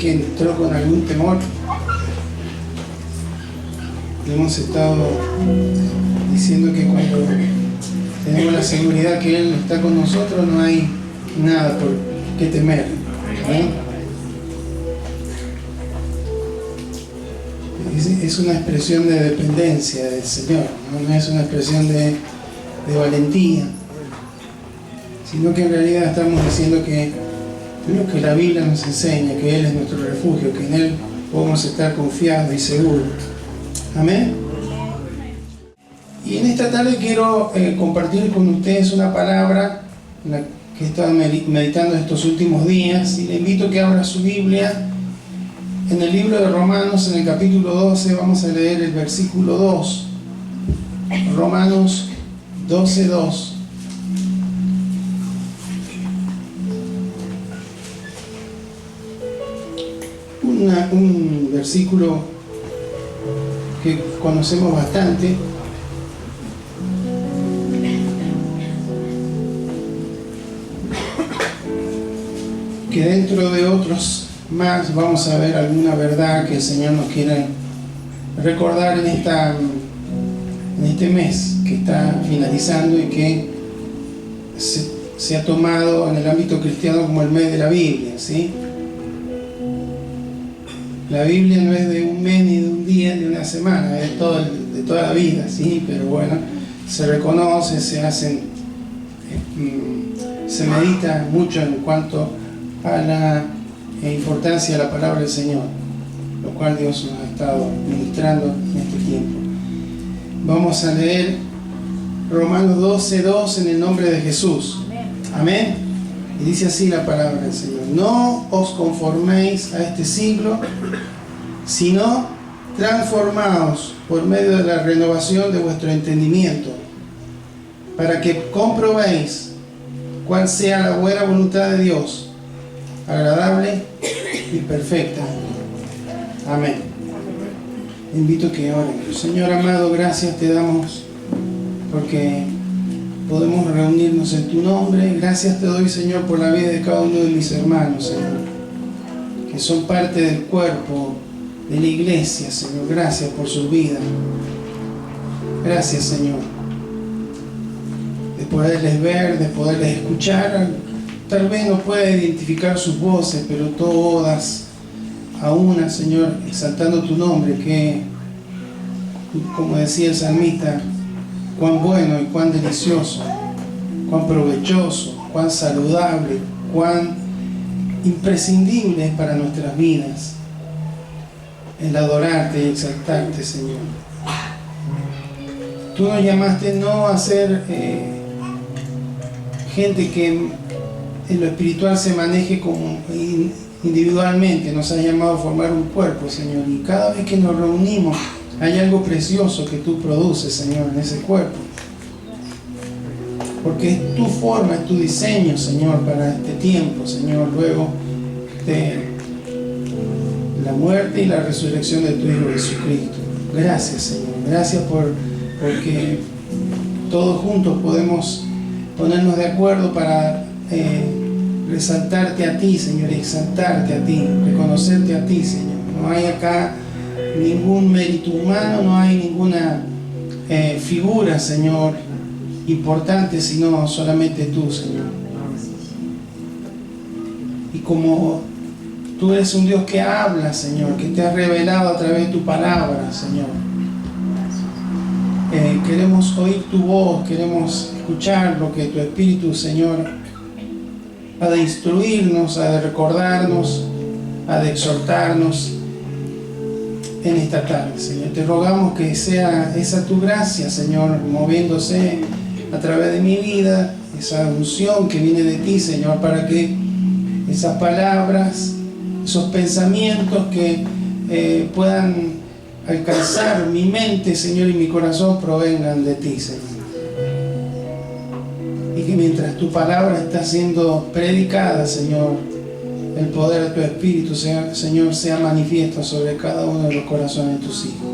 que entró con algún temor. Hemos estado diciendo que cuando tenemos la seguridad que Él está con nosotros, no hay nada por qué temer. Es una expresión de dependencia del Señor, no es una expresión de valentía, sino que en realidad estamos diciendo que lo que la Biblia nos enseña, que Él es nuestro refugio, que en Él podemos estar confiados y seguros. Amén. Y en esta tarde quiero compartir con ustedes una palabra en la que he estado meditando estos últimos días, y le invito a que abra su Biblia en el libro de Romanos, en el capítulo 12. Vamos a leer el versículo 2. Romanos 12:2. Un versículo que conocemos bastante, que dentro de otros más vamos a ver alguna verdad que el Señor nos quiere recordar en este mes que está finalizando y que se ha tomado en el ámbito cristiano como el mes de la Biblia, ¿sí? La Biblia no es de un mes, ni de un día, ni de una semana, es de toda la vida, ¿sí? Pero bueno, se reconoce, se medita mucho en cuanto a la importancia de la palabra del Señor, lo cual Dios nos ha estado ministrando en este tiempo. Vamos a leer Romanos 12:2 en el nombre de Jesús. Amén. Y dice así la palabra del Señor: no os conforméis a este siglo, sino transformaos por medio de la renovación de vuestro entendimiento, para que comprobéis cuál sea la buena voluntad de Dios, agradable y perfecta. Amén. Invito a que oren. Señor amado, gracias te damos porque podemos reunirnos en tu nombre. Gracias te doy, Señor, por la vida de cada uno de mis hermanos, Señor, que son parte del cuerpo de la iglesia, Señor. Gracias por su vida. Gracias, Señor, de poderles ver, de poderles escuchar. Tal vez no pueda identificar sus voces, pero todas a una, Señor, exaltando tu nombre, que, como decía el salmista, cuán bueno y cuán delicioso, cuán provechoso, cuán saludable, cuán imprescindible es para nuestras vidas el adorarte y exaltarte, Señor. Tú nos llamaste no a ser gente que en lo espiritual se maneje como individualmente. Nos has llamado a formar un cuerpo, Señor, y cada vez que nos reunimos hay algo precioso que tú produces, Señor, en ese cuerpo, porque es tu forma, es tu diseño, Señor, para este tiempo, Señor, luego de la muerte y la resurrección de tu Hijo Jesucristo. Gracias, Señor, gracias porque todos juntos podemos ponernos de acuerdo para resaltarte a ti, Señor, exaltarte a ti, reconocerte a ti, Señor. No hay acá ningún mérito humano, no hay ninguna figura, Señor, importante, sino solamente tú, Señor. Y como tú eres un Dios que habla, Señor, que te has revelado a través de tu palabra, Señor, queremos oír tu voz, queremos escuchar lo que tu Espíritu, Señor, ha de instruirnos, ha de recordarnos, ha de exhortarnos en esta tarde, Señor. Te rogamos que sea esa tu gracia, Señor, moviéndose a través de mi vida, esa unción que viene de ti, Señor, para que esas palabras, esos pensamientos que puedan alcanzar mi mente, Señor, y mi corazón provengan de ti, Señor. Y que mientras tu palabra está siendo predicada, Señor, el poder de tu Espíritu, Señor, sea manifiesto sobre cada uno de los corazones de tus hijos.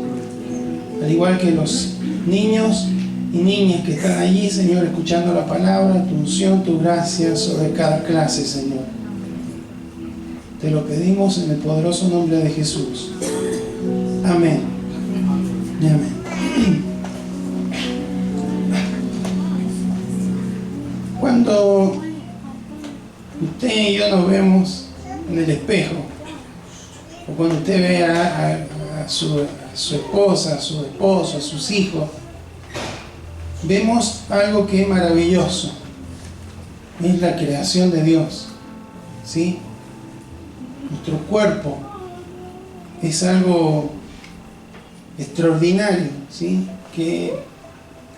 Al igual que los niños y niñas que están allí, Señor, escuchando la palabra, tu unción, tu gracia sobre cada clase, Señor. Te lo pedimos en el poderoso nombre de Jesús. Amén. Y amén. Cuando usted y yo nos vemos en el espejo, o cuando usted ve a su esposa, a su esposo, a sus hijos, vemos algo que es maravilloso. Es la creación de Dios, ¿sí? Nuestro cuerpo es algo extraordinario, ¿sí? Que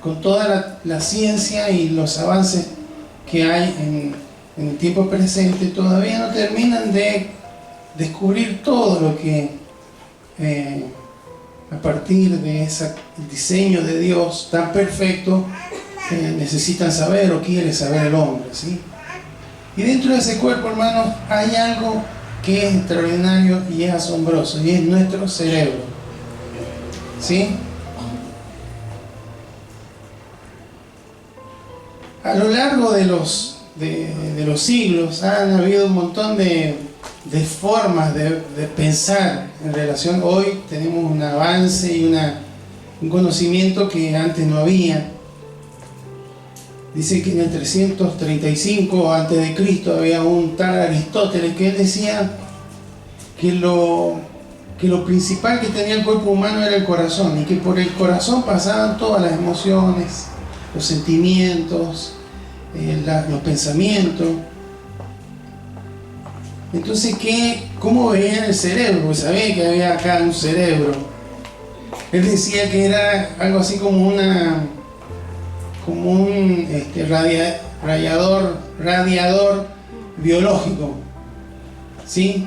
con toda la ciencia y los avances que hay en el tiempo presente, todavía no terminan de descubrir todo lo que a partir de ese diseño de Dios tan perfecto necesitan saber o quiere saber el hombre, ¿sí? Y dentro de ese cuerpo, hermanos, hay algo que es extraordinario y es asombroso, y es nuestro cerebro, ¿sí? A lo largo de los siglos han habido un montón de formas de pensar en relación. Hoy tenemos un avance y un conocimiento que antes no había. Dice que en el 335 a.C. había un tal Aristóteles que él decía que lo principal que tenía el cuerpo humano era el corazón, y que por el corazón pasaban todas las emociones, los sentimientos, los pensamientos. Entonces, ¿cómo veían el cerebro? Pues sabía que había acá un cerebro. Él decía que era algo así como un radiador biológico, ¿sí?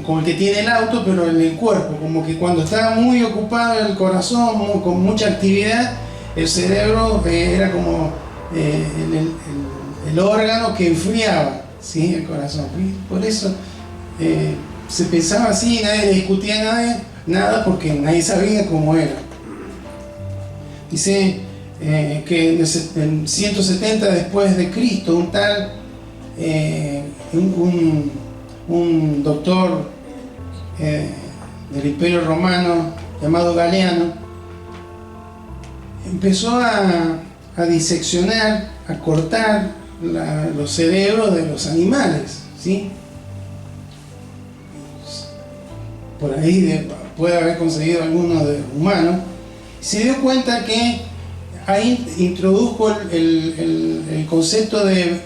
Como el que tiene el auto, pero en el cuerpo, como que cuando estaba muy ocupado el corazón, con mucha actividad, el cerebro era como el órgano que enfriaba, ¿sí? El corazón. Por eso se pensaba así, nadie le discutía nada porque nadie sabía cómo era. Dice que en 170 después de Cristo, un tal un doctor del Imperio Romano llamado Galeano empezó a diseccionar, a cortar los cerebros de los animales, ¿sí? Por ahí puede haber conseguido alguno de humanos. Se dio cuenta que ahí introdujo el concepto de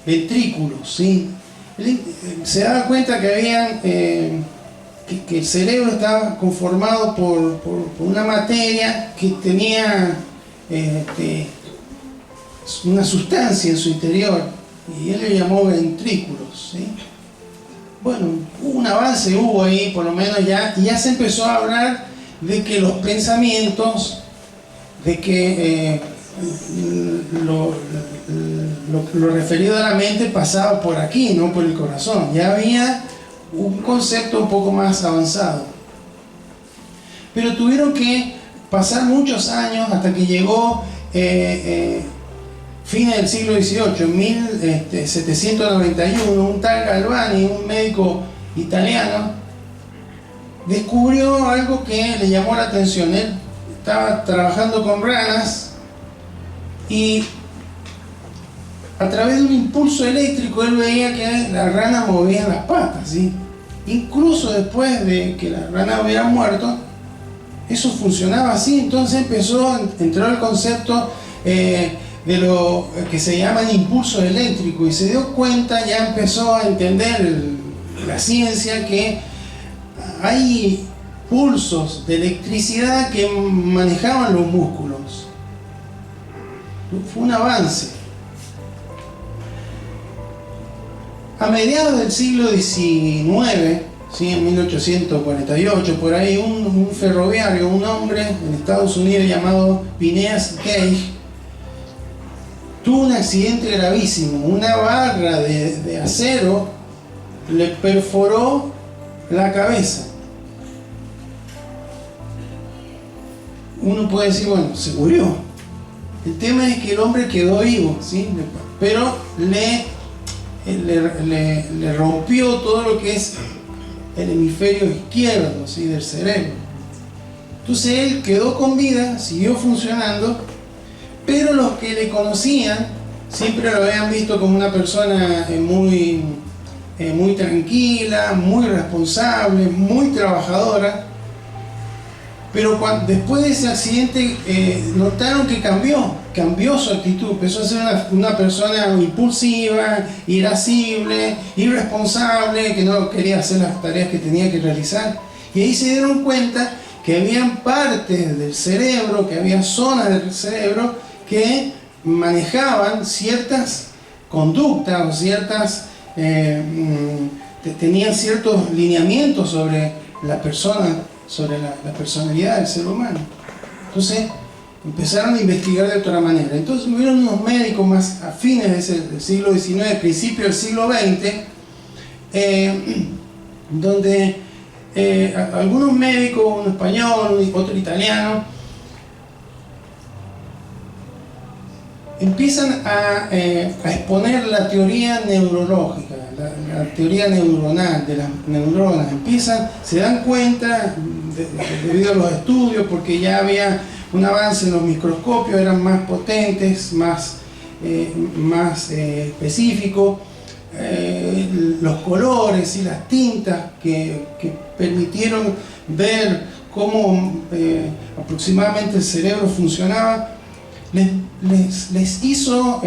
ventrículos, ¿sí? Se daba cuenta que habían que el cerebro estaba conformado por una materia que tenía una sustancia en su interior, y él le llamó ventrículos, ¿sí? Bueno, un avance hubo ahí, por lo menos ya se empezó a hablar de que los pensamientos, de que lo referido a la mente pasaba por aquí, no por el corazón. Ya había un concepto un poco más avanzado, pero tuvieron que pasar muchos años hasta que llegó fines del siglo XVIII, en 1791, un tal Galvani, un médico italiano, descubrió algo que le llamó la atención. Él estaba trabajando con ranas y a través de un impulso eléctrico él veía que las ranas movían las patas, ¿sí? Incluso después de que las ranas hubieran muerto, eso funcionaba así. Entonces entró el concepto de lo que se llama el impulso eléctrico, y se dio cuenta, ya empezó a entender la ciencia, que hay pulsos de electricidad que manejaban los músculos. Fue un avance. A mediados del siglo XIX, ¿sí? En 1848, por ahí, un ferroviario, un hombre en Estados Unidos llamado Phineas Gage, tuvo un accidente gravísimo. Una barra de acero le perforó la cabeza. Uno puede decir, bueno, se murió. El tema es que el hombre quedó vivo, ¿sí? Pero le rompió todo lo que es el hemisferio izquierdo, ¿sí?, del cerebro. Entonces él quedó con vida, siguió funcionando, pero los que le conocían siempre lo habían visto como una persona muy tranquila, muy responsable, muy trabajadora. Pero después de ese accidente notaron que cambió su actitud, empezó a ser una persona impulsiva, irascible, irresponsable, que no quería hacer las tareas que tenía que realizar. Y ahí se dieron cuenta que habían partes del cerebro, que había zonas del cerebro que manejaban ciertas conductas o ciertas, tenían ciertos lineamientos sobre la persona, sobre la personalidad del ser humano. Entonces empezaron a investigar de otra manera. Entonces hubieron unos médicos más a fines del siglo XIX, principio del siglo XX, donde algunos médicos, uno español, otro italiano, empiezan a exponer la teoría neurológica, la teoría neuronal de las neuronas. Se dan cuenta, debido a los estudios, porque ya había un avance en los microscopios, eran más potentes, más específicos, los colores y las tintas que permitieron ver cómo aproximadamente el cerebro funcionaba, les hizo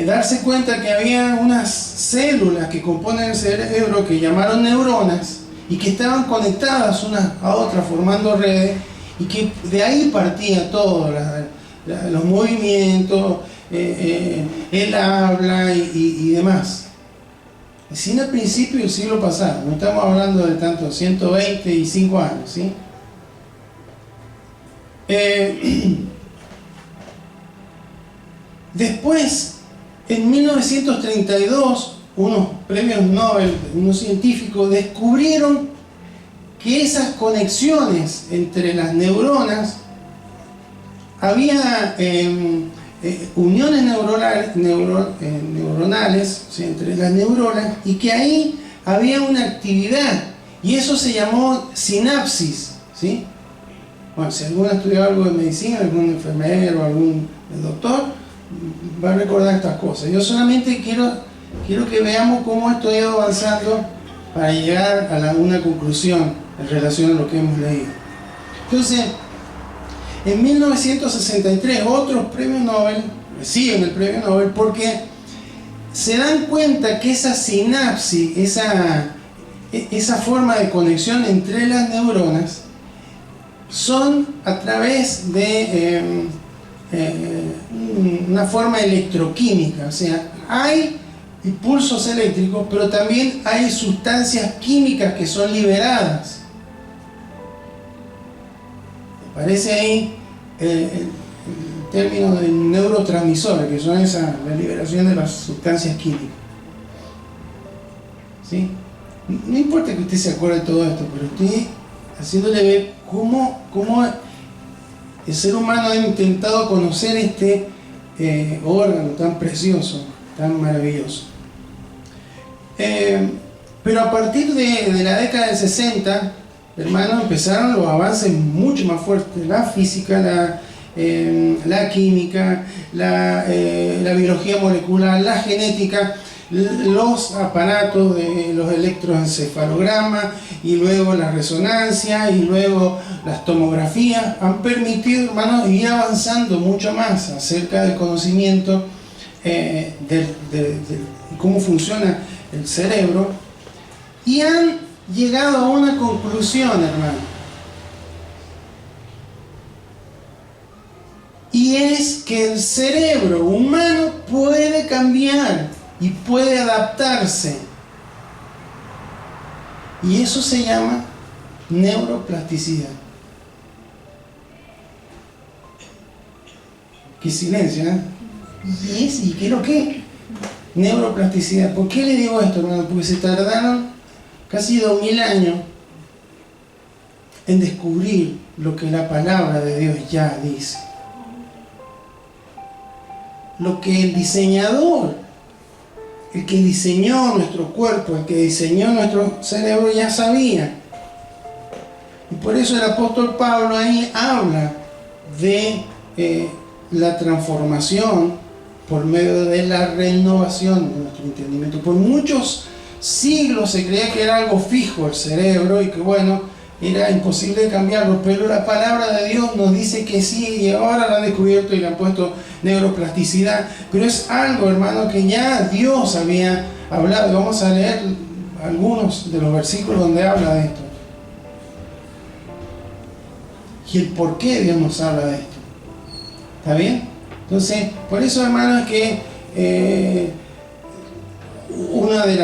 darse cuenta que había unas células que componen el cerebro que llamaron neuronas y que estaban conectadas unas a otras formando redes, y que de ahí partía todo, los movimientos, el habla y demás. Recién al principio del siglo pasado, no estamos hablando de tanto, 125 años, ¿sí? Después, en 1932, unos premios Nobel, unos científicos descubrieron que esas conexiones entre las neuronas, había uniones neuronales, o sea, entre las neuronas, y que ahí había una actividad, y eso se llamó sinapsis, ¿sí? Bueno, si alguno ha estudiado algo de medicina, algún enfermero, algún doctor, va a recordar estas cosas. Yo solamente quiero que veamos cómo esto ha ido avanzando para llegar a una conclusión en relación a lo que hemos leído. Entonces, en 1963 otros premios Nobel reciben el premio Nobel porque se dan cuenta que esa sinapsis, esa forma de conexión entre las neuronas, son a través de una forma electroquímica. O sea, hay impulsos eléctricos, pero también hay sustancias químicas que son liberadas. Aparece ahí el término de neurotransmisores, que son la liberación de las sustancias químicas, ¿sí? No importa que usted se acuerde de todo esto, pero estoy haciéndole ver cómo el ser humano ha intentado conocer este órgano tan precioso, tan maravilloso. Pero a partir de la década del 60, hermanos, empezaron los avances mucho más fuertes: la física, la química, la biología molecular, la genética, los aparatos de los electroencefalogramas, y luego la resonancia, y luego las tomografías han permitido, hermanos, ir avanzando mucho más acerca del conocimiento de cómo funciona el cerebro, y han llegado a una conclusión, hermano, y es que el cerebro humano puede cambiar y puede adaptarse, y eso se llama neuroplasticidad. Qué silencio, ¿eh? ¿Y qué es lo que? Neuroplasticidad. ¿Por qué le digo esto, hermano? Porque se tardaron casi 2000 años en descubrir lo que la palabra de Dios ya dice. Lo que el diseñador el que diseñó nuestro cuerpo, el que diseñó nuestro cerebro, ya sabía. Y por eso el apóstol Pablo ahí habla de la transformación por medio de la renovación de nuestro entendimiento. Por muchos siglos se creía que era algo fijo el cerebro y que bueno, era imposible cambiarlo, pero la palabra de Dios nos dice que sí, y ahora lo han descubierto y le han puesto neuroplasticidad, pero es algo, hermano, que ya Dios había hablado. Vamos a leer algunos de los versículos donde habla de esto y el por qué Dios nos habla de esto. ¿Está bien? Entonces, por eso, hermanos, que una de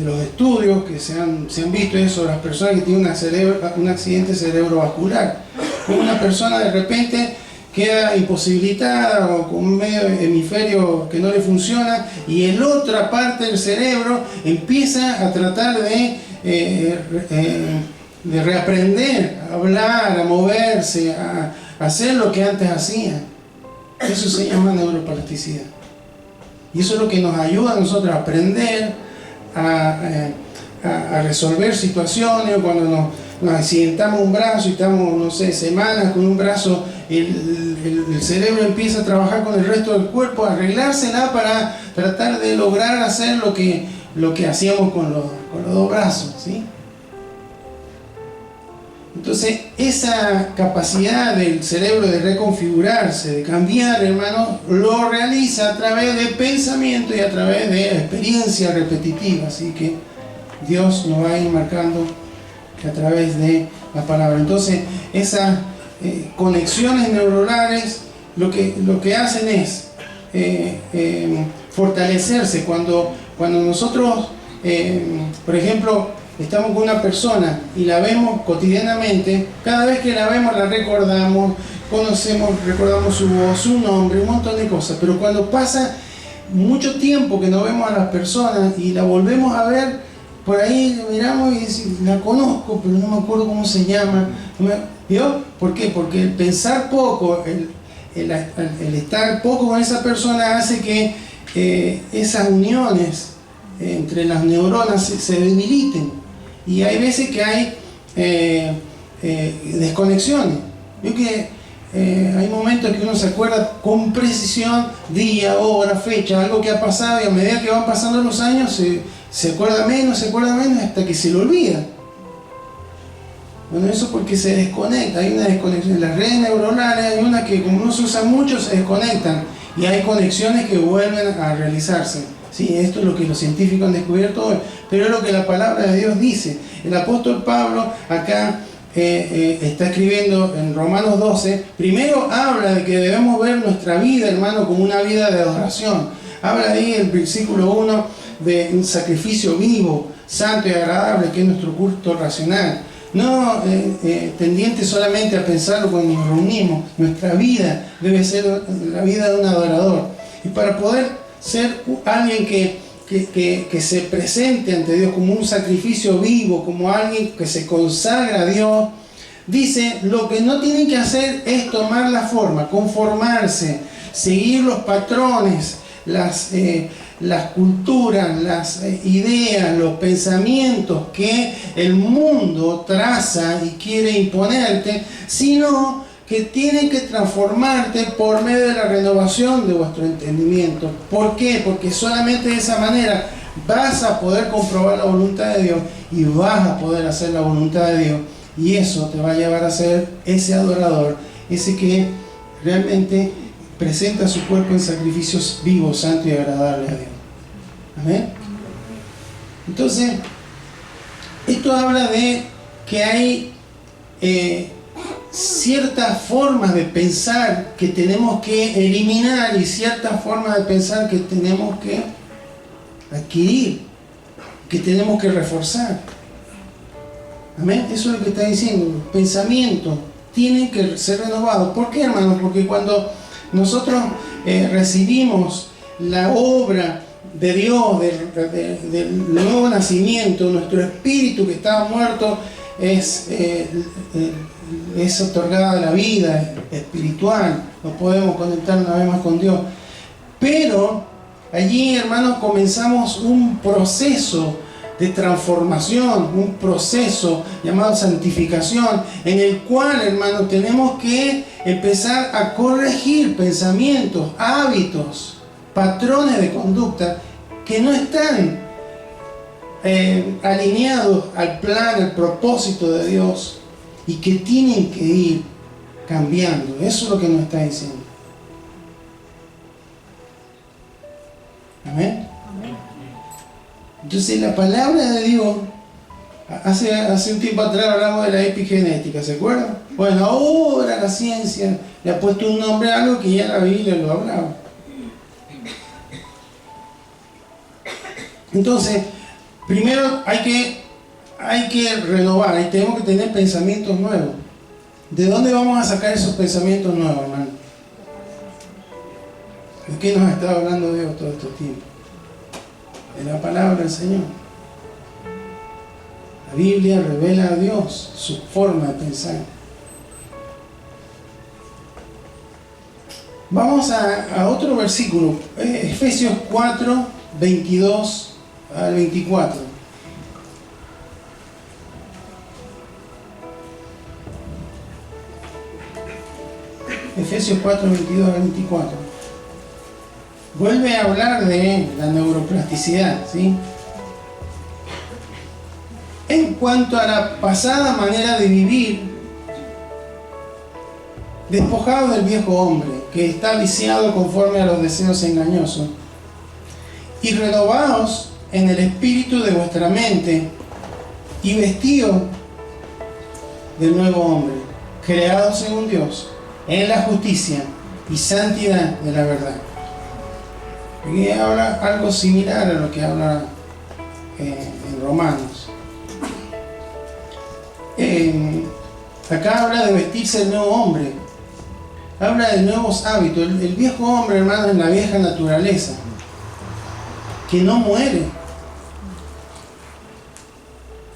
los estudios que se han visto es sobre las personas que tienen un accidente cerebrovascular. Una persona de repente queda imposibilitada o con un medio hemisferio que no le funciona y en otra parte del cerebro empieza a tratar de reaprender a hablar, a moverse, a hacer lo que antes hacía. Eso se llama neuroplasticidad. Y eso es lo que nos ayuda a nosotros a aprender, a resolver situaciones. Cuando nos accidentamos un brazo y estamos, no sé, semanas con un brazo, el cerebro empieza a trabajar con el resto del cuerpo, a arreglársela para tratar de lograr hacer lo que hacíamos con los dos brazos, ¿sí? Entonces, esa capacidad del cerebro de reconfigurarse, de cambiar, hermano, lo realiza a través de pensamiento y a través de experiencia repetitiva. Así que Dios nos va a ir marcando a través de la palabra. Entonces, esas conexiones neuronales lo que hacen es fortalecerse. Cuando nosotros, por ejemplo, estamos con una persona y la vemos cotidianamente, cada vez que la vemos la recordamos, recordamos su voz, su nombre, un montón de cosas. Pero cuando pasa mucho tiempo que no vemos a las personas y la volvemos a ver, por ahí miramos y decimos, la conozco, pero no me acuerdo cómo se llama. ¿Vio? ¿Por qué? Porque el pensar poco, el estar poco con esa persona hace que esas uniones entre las neuronas se debiliten. Y hay veces que hay desconexiones. Veo que hay momentos que uno se acuerda con precisión, día, hora, fecha, algo que ha pasado, y a medida que van pasando los años se acuerda menos hasta que se lo olvida. Bueno, eso porque se desconecta, hay una desconexión. En las redes neuronales hay una que como no se usa mucho se desconectan y hay conexiones que vuelven a realizarse. Sí, esto es lo que los científicos han descubierto hoy, pero es lo que la palabra de Dios dice. El apóstol Pablo acá está escribiendo en Romanos 12, primero habla de que debemos ver nuestra vida, hermano, como una vida de adoración. Habla ahí en el versículo 1 de un sacrificio vivo, santo y agradable, que es nuestro culto racional. No tendiente solamente a pensarlo cuando nos reunimos. Nuestra vida debe ser la vida de un adorador. Y para poder ser alguien que se presente ante Dios como un sacrificio vivo, como alguien que se consagra a Dios, dice, lo que no tienen que hacer es tomar la forma, conformarse, seguir los patrones, las culturas, las ideas, los pensamientos que el mundo traza y quiere imponerte, sino que tienen que transformarte por medio de la renovación de vuestro entendimiento. ¿Por qué? Porque solamente de esa manera vas a poder comprobar la voluntad de Dios y vas a poder hacer la voluntad de Dios. Y eso te va a llevar a ser ese adorador, ese que realmente presenta su cuerpo en sacrificios vivos, santos y agradables a Dios. Amén. Entonces, esto habla de que hay ciertas formas de pensar que tenemos que eliminar y ciertas formas de pensar que tenemos que adquirir, que tenemos que reforzar. Amén. Eso es lo que está diciendo. Los pensamientos tienen que ser renovados. ¿Por qué, hermanos? Porque cuando nosotros recibimos la obra de Dios, del nuevo nacimiento, nuestro espíritu que estaba muerto es otorgada la vida espiritual. No podemos conectar una vez más con Dios. Pero allí, hermanos, comenzamos un proceso de transformación, un proceso llamado santificación, en el cual, hermanos, tenemos que empezar a corregir pensamientos, hábitos, patrones de conducta que no están alineados al plan, al propósito de Dios, y que tienen que ir cambiando. Eso es lo que nos está diciendo. Amén. Entonces la palabra de Dios, hace un tiempo atrás hablamos de la epigenética, ¿se acuerdan? Bueno, ahora la ciencia le ha puesto un nombre a algo que ya la Biblia lo hablaba. Entonces, primero hay que renovar, y tenemos que tener pensamientos nuevos. ¿De dónde vamos a sacar esos pensamientos nuevos, hermano? ¿De qué nos ha estado hablando Dios todo este tiempo? De la palabra del Señor. La Biblia revela a Dios, su forma de pensar. Vamos a otro versículo, Efesios 4, 22 al 24. Efesios 4, 22 al 24. Vuelve a hablar de la neuroplasticidad, ¿sí? En cuanto a la pasada manera de vivir, despojados del viejo hombre, que está viciado conforme a los deseos engañosos, y renovados en el espíritu de vuestra mente, y vestidos del nuevo hombre, creado según Dios, en la justicia y santidad de la verdad. Aquí habla algo similar a lo que habla en Romanos. Acá habla de vestirse el nuevo hombre, habla de nuevos hábitos. El viejo hombre, hermano, es la vieja naturaleza que no muere,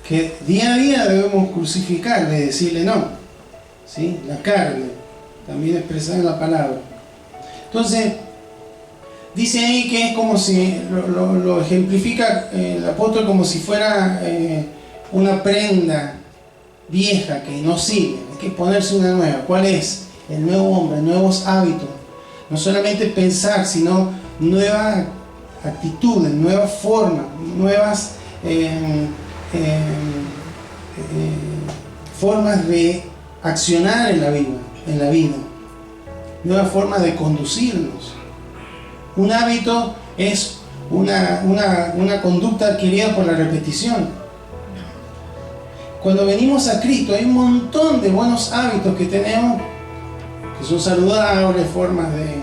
que día a día debemos crucificarle, decirle no, ¿sí? La carne, también expresada en la palabra. Entonces, dice ahí que es como si, lo ejemplifica el apóstol como si fuera una prenda vieja que no sirve, hay que ponerse una nueva. ¿Cuál es? El nuevo hombre, nuevos hábitos. No solamente pensar, sino nuevas actitudes, nuevas formas, nuevas formas de accionar en la vida, nuevas formas de conducirnos. Un hábito es una conducta adquirida por la repetición. Cuando venimos a Cristo hay un montón de buenos hábitos que tenemos, que son saludables, formas de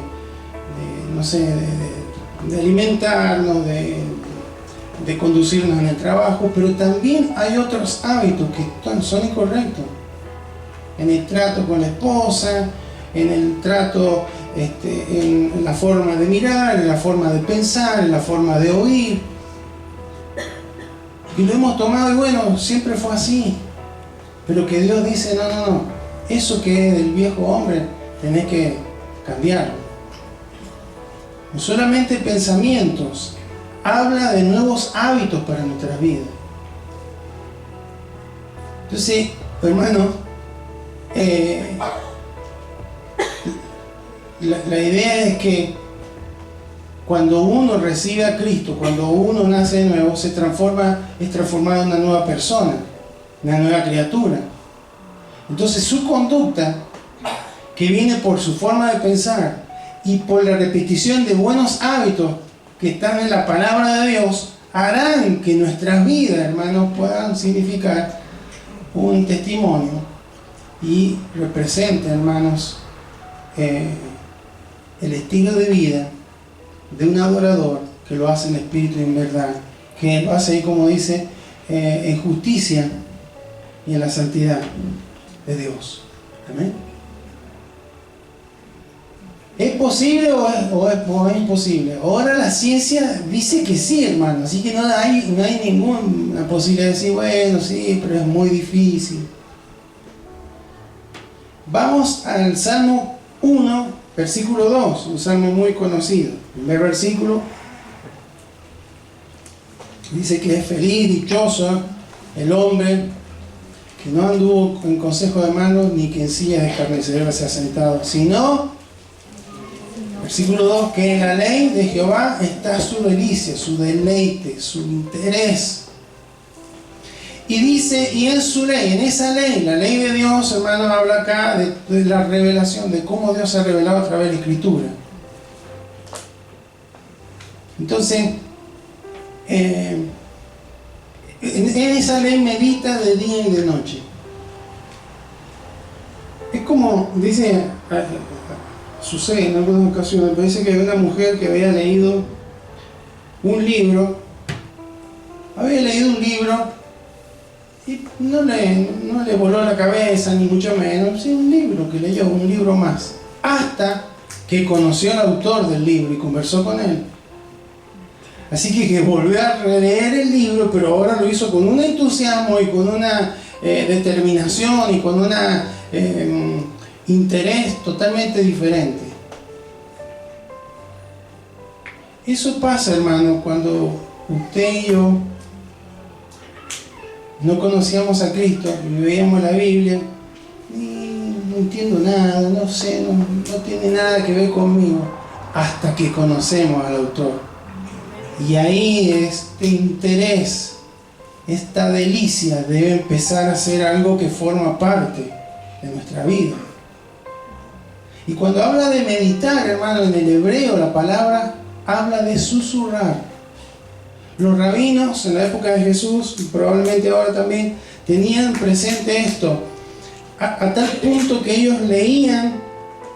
alimentarnos, de conducirnos en el trabajo, pero también hay otros hábitos que son incorrectos. En el trato con la esposa, en el trato, en la forma de mirar, en la forma de pensar, en la forma de oír. Y lo hemos tomado y bueno, siempre fue así. Pero que Dios dice, no, eso que es del viejo hombre, tenés que cambiarlo. No solamente pensamientos, habla de nuevos hábitos para nuestras vidas. Entonces, hermano, la idea es que cuando uno recibe a Cristo, cuando uno nace de nuevo, es transformado en una nueva persona, una nueva criatura. Entonces su conducta, que viene por su forma de pensar y por la repetición de buenos hábitos que están en la palabra de Dios, harán que nuestras vidas, hermanos, puedan significar un testimonio y representen, hermanos, el estilo de vida de un adorador que lo hace en espíritu y en verdad, que lo hace ahí, como dice, en justicia y en la santidad de Dios. Amén. ¿Es posible o es imposible? Ahora la ciencia dice que sí, hermano, así que no hay ninguna posibilidad de decir, bueno, sí, pero es muy difícil. Vamos al Salmo 1, versículo 2, un salmo muy conocido. El primer versículo dice que es feliz, dichoso el hombre que no anduvo en consejo de malos, ni que en silla de escarnecedores se ha sentado, sino, versículo 2, que en la ley de Jehová está su delicia, su deleite, su interés. Y dice, y en su ley, en esa ley, la ley de Dios, hermano, habla acá de la revelación, de cómo Dios ha revelado a través de la Escritura. Entonces, en esa ley medita de día y de noche. Es como, dice, sucede en algunas ocasiones, parece que hay una mujer que había leído un libro y no le voló la cabeza, ni mucho menos, sí, un libro que leyó, un libro más, hasta que conoció al autor del libro y conversó con él. Así que volvió a releer el libro, pero ahora lo hizo con un entusiasmo y con una determinación y con un interés totalmente diferente. Eso pasa, hermano, cuando usted y yo no conocíamos a Cristo y veíamos la Biblia y no entiendo nada, no sé, no tiene nada que ver conmigo, hasta que conocemos al autor. Y ahí este interés, esta delicia debe empezar a ser algo que forma parte de nuestra vida. Y cuando habla de meditar, hermano, en el hebreo la palabra habla de susurrar. Los rabinos en la época de Jesús, y probablemente ahora también, tenían presente esto, a tal punto que ellos leían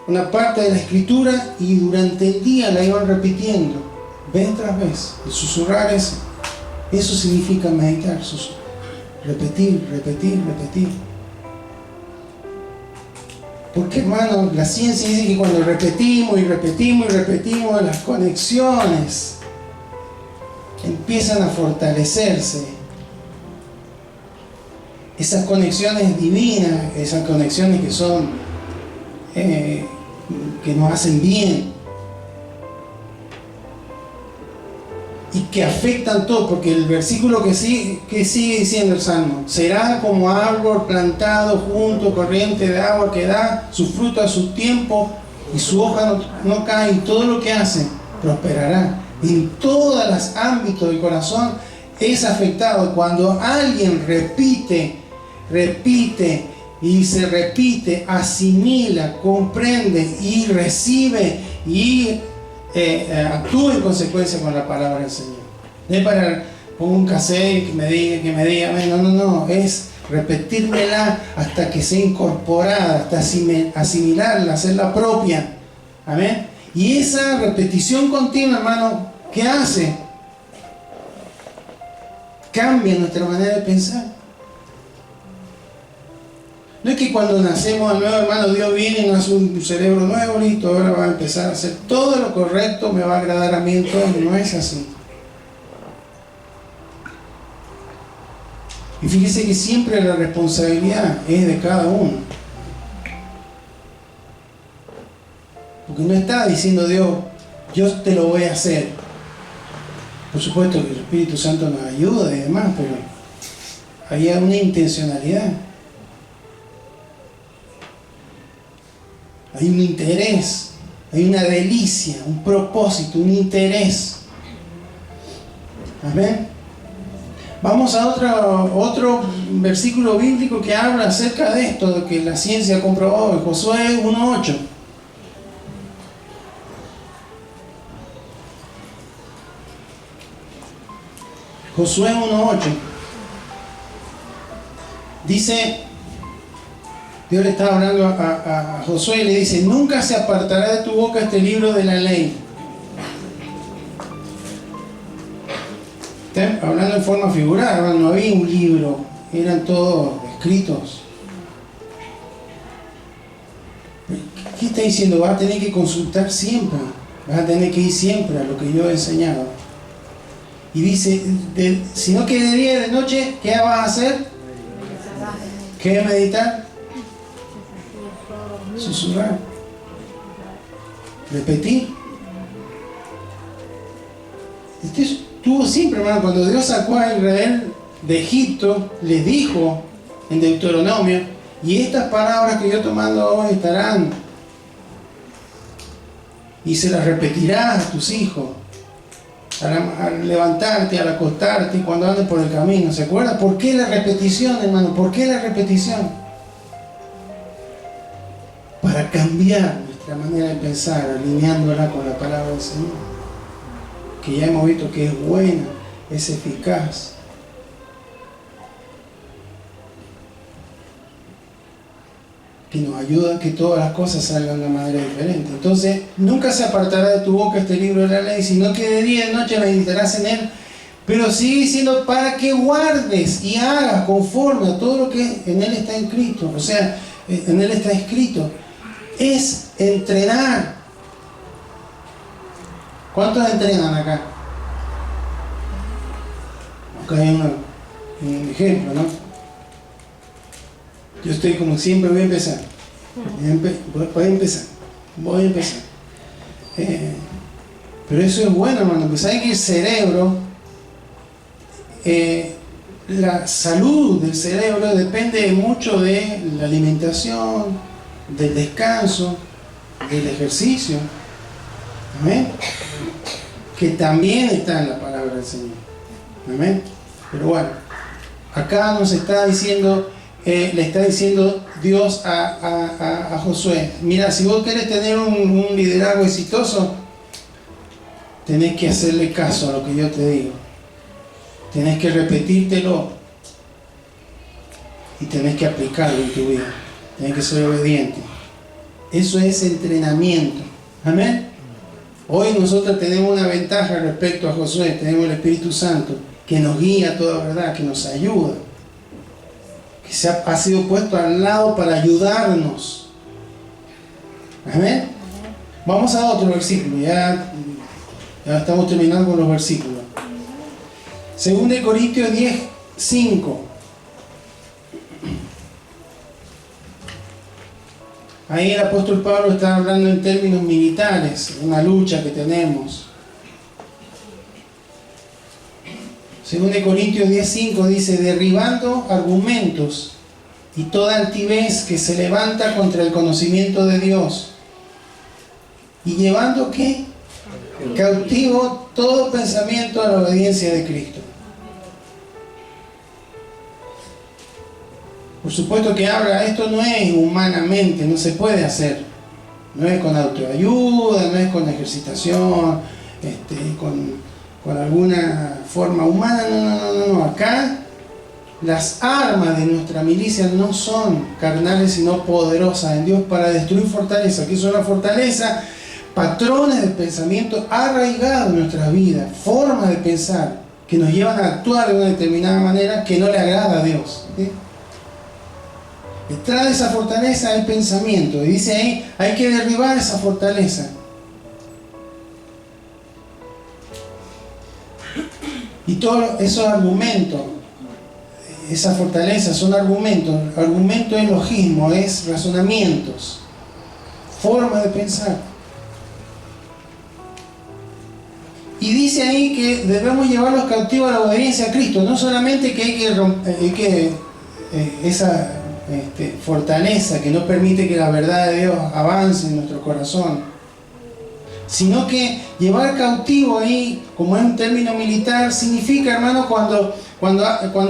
una parte de la Escritura y durante el día la iban repitiendo, vez tras vez. El susurrar eso significa meditar, repetir, repetir, repetir. Porque, hermano, la ciencia dice que cuando repetimos y repetimos y repetimos, las conexiones empiezan a fortalecerse. Esas conexiones divinas, esas conexiones que son que nos hacen bien y que afectan todo, porque el versículo que sigue diciendo el Salmo, será como árbol plantado junto a corriente de agua que da su fruto a su tiempo y su hoja no cae, y todo lo que hace prosperará. En todos los ámbitos del corazón es afectado. Cuando alguien repite y se repite, asimila, comprende y recibe y actúa en consecuencia con la palabra del Señor. No es para pongo un cassette que me diga, no, es repetírmela hasta que sea incorporada, hasta asimilarla, hacerla propia. Amén. Y esa repetición continua, hermano, ¿qué hace? Cambia nuestra manera de pensar. No es que cuando nacemos de nuevo, hermano, Dios viene y nos hace un cerebro nuevo, listo, ahora va a empezar a hacer todo lo correcto, me va a agradar a mí en todo. No es así. Y fíjese que siempre la responsabilidad es de cada uno. Porque no está diciendo Dios, yo te lo voy a hacer. Por supuesto que el Espíritu Santo nos ayuda y demás, pero hay una intencionalidad. Hay un interés, hay una delicia, un propósito, un interés. Amén. Vamos a otro versículo bíblico que habla acerca de esto, de que la ciencia ha comprobado, Josué 1:8. Josué 1:8. Dice, Dios le está hablando a Josué y le dice, nunca se apartará de tu boca este libro de la ley. Está hablando en forma figurada, no había un libro, eran todos escritos. ¿Qué está diciendo? Vas a tener que consultar siempre, vas a tener que ir siempre a lo que yo he enseñado. Y dice, sino que de día y de noche, ¿qué vas a hacer? ¿Qué meditar? Susurrar. repetir. Esto estuvo siempre, hermano. Cuando Dios sacó a Israel de Egipto, les dijo en Deuteronomio: y estas palabras que yo tomando hoy estarán, y se las repetirás a tus hijos al levantarte, al acostarte y cuando andes por el camino. ¿Se acuerda? ¿Por qué la repetición, hermano? ¿Por qué la repetición? Para cambiar nuestra manera de pensar, alineándola con la palabra del Señor, que ya hemos visto que es buena, es eficaz. Que nos ayuda a que todas las cosas salgan de una manera diferente. Entonces, nunca se apartará de tu boca este libro de la ley, sino que de día y de noche meditarás en él. Pero sigue diciendo, para que guardes y hagas conforme a todo lo que en él está escrito. O sea, en él está escrito. Es entrenar. ¿Cuántos entrenan acá? Acá hay un ejemplo, ¿no? Yo estoy como siempre, voy a empezar. Voy a empezar. Pero eso es bueno, hermano, porque saben que el cerebro, la salud del cerebro depende mucho de la alimentación, del descanso, del ejercicio. Amén. Que también está en la palabra del Señor. Amén. Pero bueno, acá nos está diciendo, le está diciendo Dios a Josué: mira, si vos querés tener un liderazgo exitoso, tenés que hacerle caso a lo que yo te digo. Tenés que repetírtelo y tenés que aplicarlo en tu vida. Tenés que ser obediente. Eso es entrenamiento. Amén. Hoy nosotros tenemos una ventaja respecto a Josué. Tenemos el Espíritu Santo que nos guía a toda verdad, que nos ayuda, que ha sido puesto al lado para ayudarnos. Amén. Vamos a otro versículo. Ya estamos terminando con los versículos. 2 Corintios 10:5. Ahí el apóstol Pablo está hablando en términos militares, una lucha que tenemos. 2 Corintios 10:5 dice: derribando argumentos y toda altivez que se levanta contra el conocimiento de Dios, y llevando ¿qué? Cautivo todo pensamiento a la obediencia de Cristo. Por supuesto que habla, esto no es humanamente, no se puede hacer. No es con autoayuda, no es con ejercitación, con alguna forma humana, no. Acá las armas de nuestra milicia no son carnales, sino poderosas en Dios para destruir fortalezas. ¿Qué son las fortalezas? Patrones de pensamiento arraigados en nuestras vidas, formas de pensar que nos llevan a actuar de una determinada manera que no le agrada a Dios. ¿Sí? Detrás de esa fortaleza hay pensamiento, y dice ahí, hay que derribar esa fortaleza. Y todos esos argumentos, esa fortaleza son argumentos. Argumento es logismo, es razonamientos, forma de pensar. Y dice ahí que debemos llevarlos cautivos a la obediencia a Cristo. No solamente que hay que esa fortaleza que no permite que la verdad de Dios avance en nuestro corazón, sino que llevar cautivo ahí, como es un término militar, significa, hermano, cuando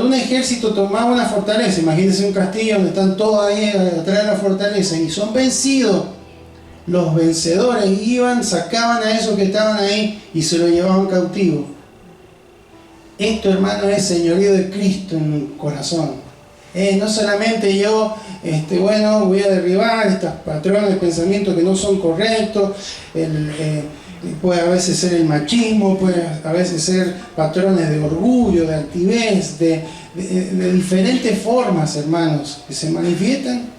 un ejército tomaba una fortaleza, imagínense un castillo donde están todos ahí atrás de la fortaleza y son vencidos, los vencedores iban, sacaban a esos que estaban ahí y se lo llevaban cautivo. Esto, hermano, es señorío de Cristo en el corazón. No solamente yo, voy a derribar estos patrones de pensamiento que no son correctos, puede a veces ser el machismo, puede a veces ser patrones de orgullo, de altivez, de diferentes formas, hermanos, que se manifiestan.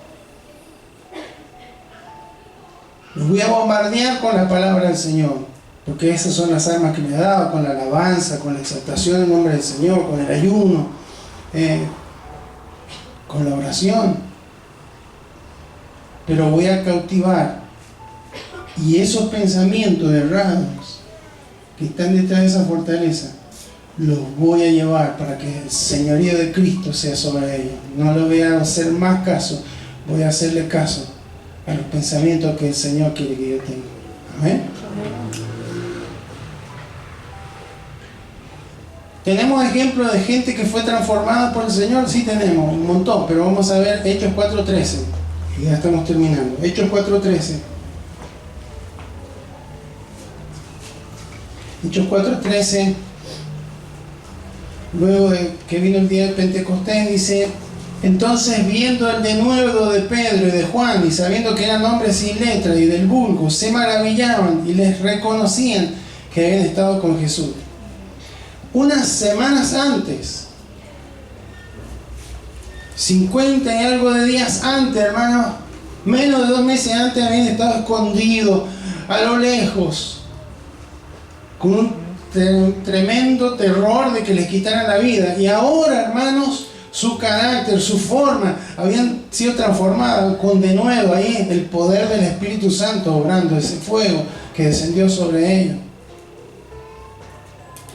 Los voy a bombardear con la palabra del Señor, porque esas son las armas que me ha dado, con la alabanza, con la exaltación en nombre del Señor, con el ayuno, con la oración. Pero voy a cautivar Y esos pensamientos errados que están detrás de esa fortaleza, los voy a llevar para que el señorío de Cristo sea sobre ellos. No le voy a hacer más caso, voy a hacerle caso a los pensamientos que el Señor quiere que yo tenga. Amén. ¿Tenemos ejemplos de gente que fue transformada por el Señor? Sí tenemos, un montón, pero vamos a ver Hechos 4:13. Y ya estamos terminando. Hechos 4:13. Hechos 4:13. Luego de que vino el día de Pentecostés, dice: entonces, viendo el denuedo de Pedro y de Juan, y sabiendo que eran hombres sin letra y del vulgo, se maravillaban y les reconocían que habían estado con Jesús. Unas semanas antes, 50 y algo de días antes, hermanos, menos de 2 meses antes, habían estado escondidos a lo lejos, con un tremendo terror de que les quitaran la vida. Y ahora, hermanos, su carácter, su forma, habían sido transformadas con de nuevo ahí el poder del Espíritu Santo obrando, ese fuego que descendió sobre ellos.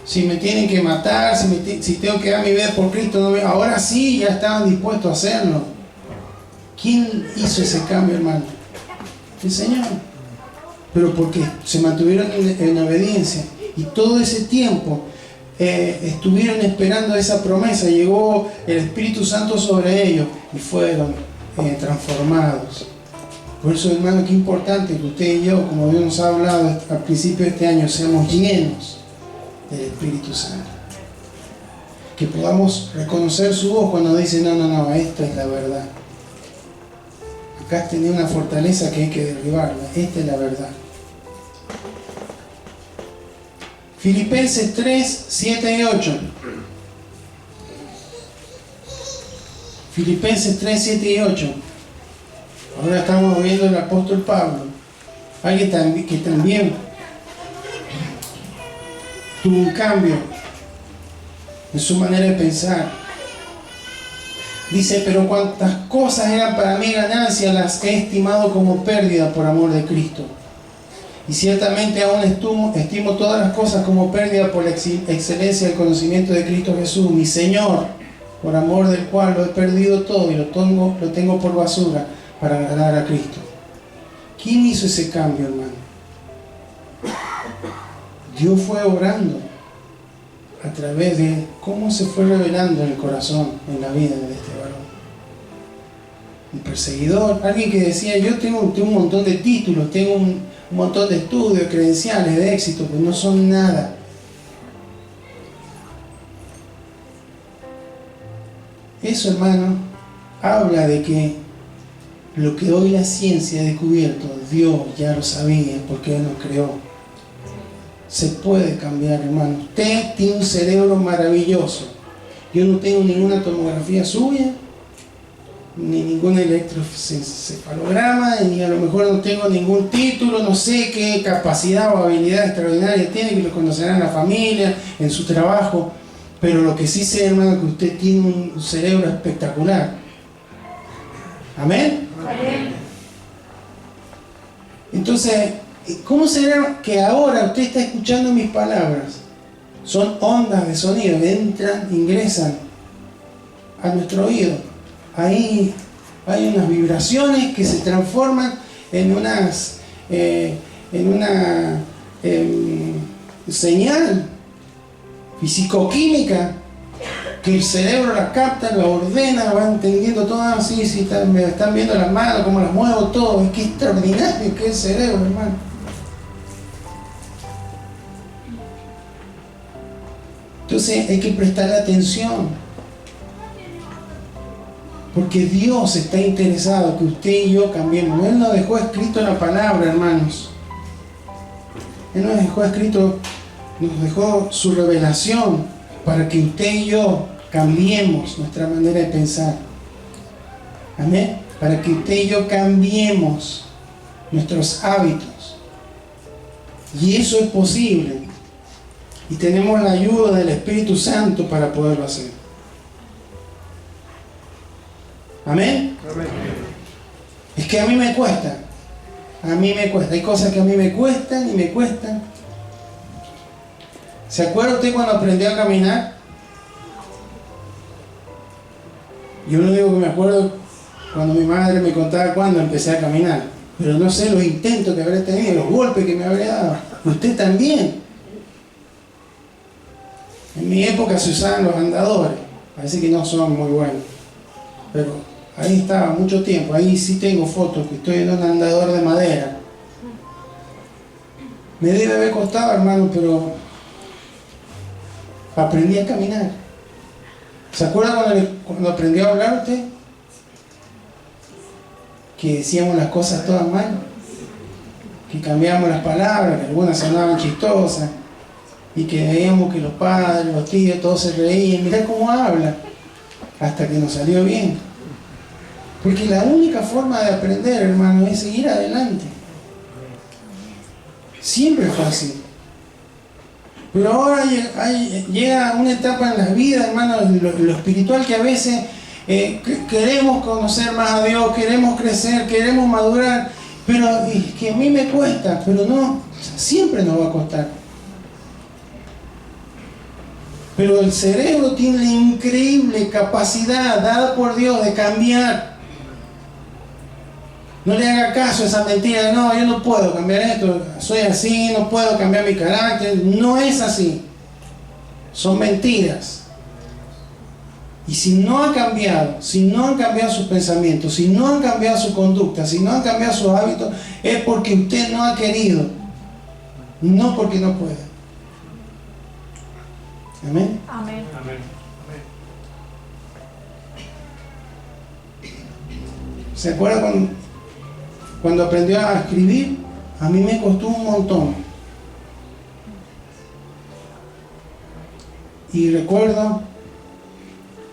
Si me tienen que matar, si tengo que dar mi vida por Cristo, no, ahora sí ya estaban dispuestos a hacerlo. ¿Quién hizo ese cambio, hermano? El Señor. Pero porque se mantuvieron en obediencia. Y todo ese tiempo estuvieron esperando esa promesa. Llegó el Espíritu Santo sobre ellos y fueron transformados. Por eso, hermano, qué importante que usted y yo, como Dios nos ha hablado al principio de este año, seamos llenos del Espíritu Santo. Que podamos reconocer su voz cuando dice: no, esta es la verdad. Acá tenía una fortaleza que hay que derribarla. Esta es la verdad. Filipenses 3, 7 y 8. Filipenses 3, 7 y 8. Ahora estamos viendo el apóstol Pablo. Alguien que también tuvo un cambio en su manera de pensar. Dice: pero cuantas cosas eran para mí ganancia, las he estimado como pérdida por amor de Cristo. Y ciertamente aún estimo todas las cosas como pérdida por la excelencia del conocimiento de Cristo Jesús, mi Señor, por amor del cual lo he perdido todo y lo tengo por basura para ganar a Cristo. ¿Quién hizo ese cambio, hermano? Dios fue obrando a través de cómo se fue revelando en el corazón, en la vida de este varón. Un perseguidor, alguien que decía: yo tengo un montón de títulos, tengo un montón de estudios, credenciales, de éxito, pero no son nada. Eso, hermano, habla de que lo que hoy la ciencia ha descubierto, Dios ya lo sabía porque Él nos creó. Se puede cambiar, hermano. Usted tiene un cerebro maravilloso. Yo no tengo ninguna tomografía suya, ni ningún electroencefalograma, ni a lo mejor no tengo ningún título, no sé qué capacidad o habilidad extraordinaria tiene, que lo conocerá en la familia, en su trabajo, pero lo que sí sé, hermano, que usted tiene un cerebro espectacular. ¿Amén? Amén. Entonces, ¿cómo será que ahora usted está escuchando mis palabras? Son ondas de sonido, ingresan a nuestro oído. Ahí hay unas vibraciones que se transforman en una señal fisicoquímica que el cerebro la capta, la ordena, va entendiendo todo así. Me están viendo las manos, cómo las muevo, todo. Es que extraordinario que es el cerebro, hermano. Entonces hay que prestar atención. Porque Dios está interesado que usted y yo cambiemos. Él nos dejó escrito en la palabra, hermanos. Él nos dejó escrito, nos dejó su revelación para que usted y yo cambiemos nuestra manera de pensar. Amén. Para que usted y yo cambiemos nuestros hábitos. Y eso es posible. Y tenemos la ayuda del Espíritu Santo para poderlo hacer. Amén. Amén. Es que a mí me cuesta. A mí me cuesta. Hay cosas que a mí me cuestan y me cuestan. ¿Se acuerda usted cuando aprendió a caminar? Yo lo único que me acuerdo cuando mi madre me contaba cuando empecé a caminar. Pero no sé los intentos que habré tenido, los golpes que me habré dado. Usted también. En mi época se usaban los andadores. Parece que no son muy buenos. Pero ahí estaba mucho tiempo. Ahí sí tengo fotos que estoy en un andador de madera. Me debe haber costado, hermano, pero aprendí a caminar. ¿Se acuerda cuando aprendió a hablar usted? Que decíamos las cosas todas mal, que cambiábamos las palabras, que algunas sonaban chistosas, y que veíamos que los padres, los tíos, todos se reían. Mirá cómo habla, hasta que nos salió bien. Porque la única forma de aprender, hermano, es seguir adelante. Siempre fue así. Pero ahora llega una etapa en la vida, hermano, lo espiritual, que a veces queremos conocer más a Dios, queremos crecer, queremos madurar, pero es que a mí me cuesta, pero no, siempre nos va a costar. Pero el cerebro tiene la increíble capacidad dada por Dios de cambiar. No le haga caso a esa mentira de no, yo no puedo cambiar esto, soy así, no puedo cambiar mi carácter. No es así. Son mentiras. Y si no ha cambiado, si no han cambiado sus pensamientos, si no han cambiado su conducta, si no han cambiado sus hábitos, es porque usted no ha querido, no porque no puede. Amén. Amén. Amén. ¿Se acuerda cuando aprendió a escribir? A mí me costó un montón. Y recuerdo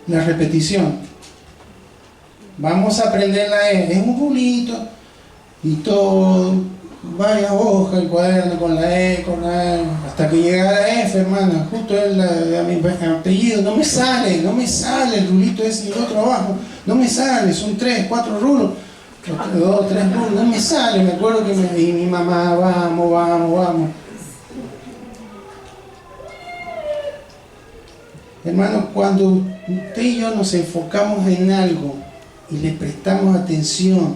la repetición. Vamos a aprender la E. Es un rulito y todo, varias hojas, el cuaderno con la E, hasta que llegara a la F, hermana. Justo es mi apellido. No me sale el rulito ese y el otro abajo. No me sale, son 3, 4 rulos. 2, 3 rulos, no me sale. Me acuerdo que mi mamá, vamos. Hermano, cuando usted y yo nos enfocamos en algo y le prestamos atención,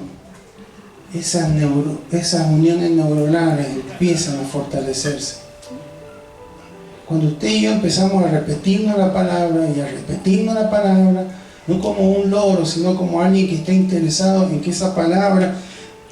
esas uniones neuronales empiezan a fortalecerse. Cuando usted y yo empezamos a repetirnos la palabra y a repetirnos la palabra, no como un loro, sino como alguien que está interesado en que esa palabra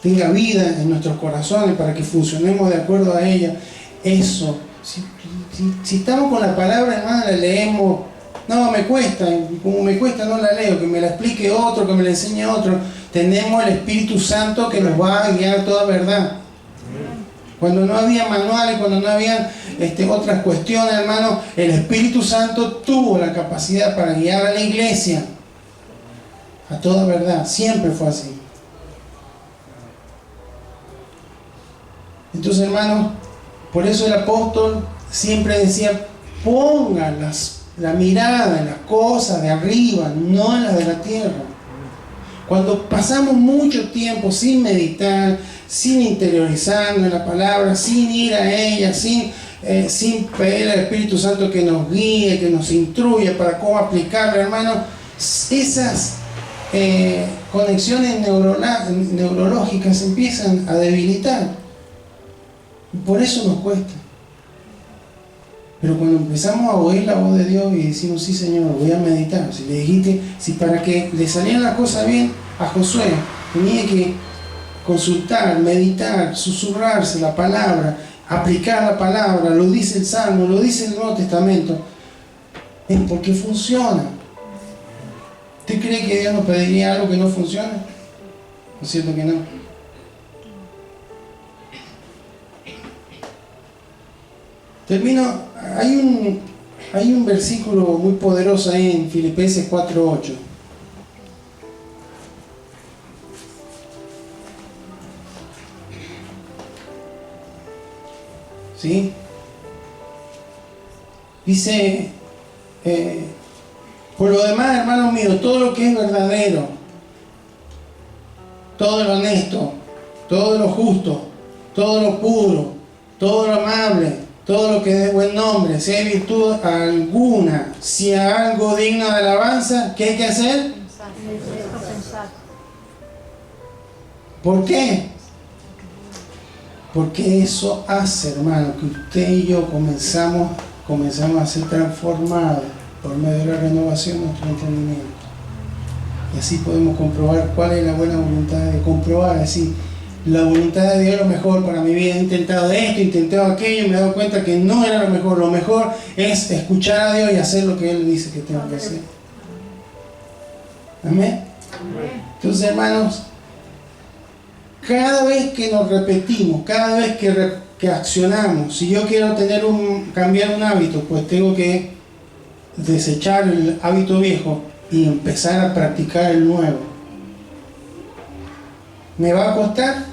tenga vida en nuestros corazones para que funcionemos de acuerdo a ella, eso. Si estamos con la palabra, hermano, la leemos, no, me cuesta, como me cuesta no la leo, que me la explique otro, que me la enseñe otro. Tenemos el Espíritu Santo que nos va a guiar toda verdad. Cuando no había manuales, cuando no había otras cuestiones, hermano, el Espíritu Santo tuvo la capacidad para guiar a la iglesia a toda verdad. Siempre fue así. Entonces, hermano, por eso el apóstol siempre decía, pongan la mirada en las cosas de arriba, no en las de la tierra. Cuando pasamos mucho tiempo sin meditar, sin interiorizarnos en la palabra, sin ir a ella, sin pedir al Espíritu Santo que nos guíe, que nos instruya para cómo aplicarla, hermano, esas conexiones neurológicas empiezan a debilitar. Y por eso nos cuesta. Pero cuando empezamos a oír la voz de Dios y decimos, sí Señor, voy a meditar. Si le dijiste, si para que le salieran las cosas bien a Josué, tenía que consultar, meditar, susurrarse la palabra, aplicar la palabra, lo dice el Salmo, lo dice el Nuevo Testamento, es porque funciona. ¿Usted cree que Dios nos pediría algo que no funciona? ¿No es cierto que no? Termino, hay un versículo muy poderoso ahí en Filipenses 4:8. ¿Sí? Dice, por lo demás, hermanos míos, todo lo que es verdadero, todo lo honesto, todo lo justo, todo lo puro, todo lo amable, todo lo que dé buen nombre, si hay virtud alguna, si hay algo digno de alabanza, ¿qué hay que hacer? Pensar. ¿Por qué? Porque eso hace, hermano, que usted y yo comenzamos a ser transformados por medio de la renovación de nuestro entendimiento. Y así podemos comprobar cuál es la buena voluntad de comprobar, así, la voluntad de Dios es lo mejor para mi vida. He intentado esto, he intentado aquello, me he dado cuenta que no era lo mejor. Lo mejor es escuchar a Dios y hacer lo que Él dice que tengo que hacer. Amén. Entonces, hermanos, cada vez que nos repetimos, cada vez que accionamos, si yo quiero cambiar un hábito, pues tengo que desechar el hábito viejo y empezar a practicar el nuevo. ¿Me va a costar?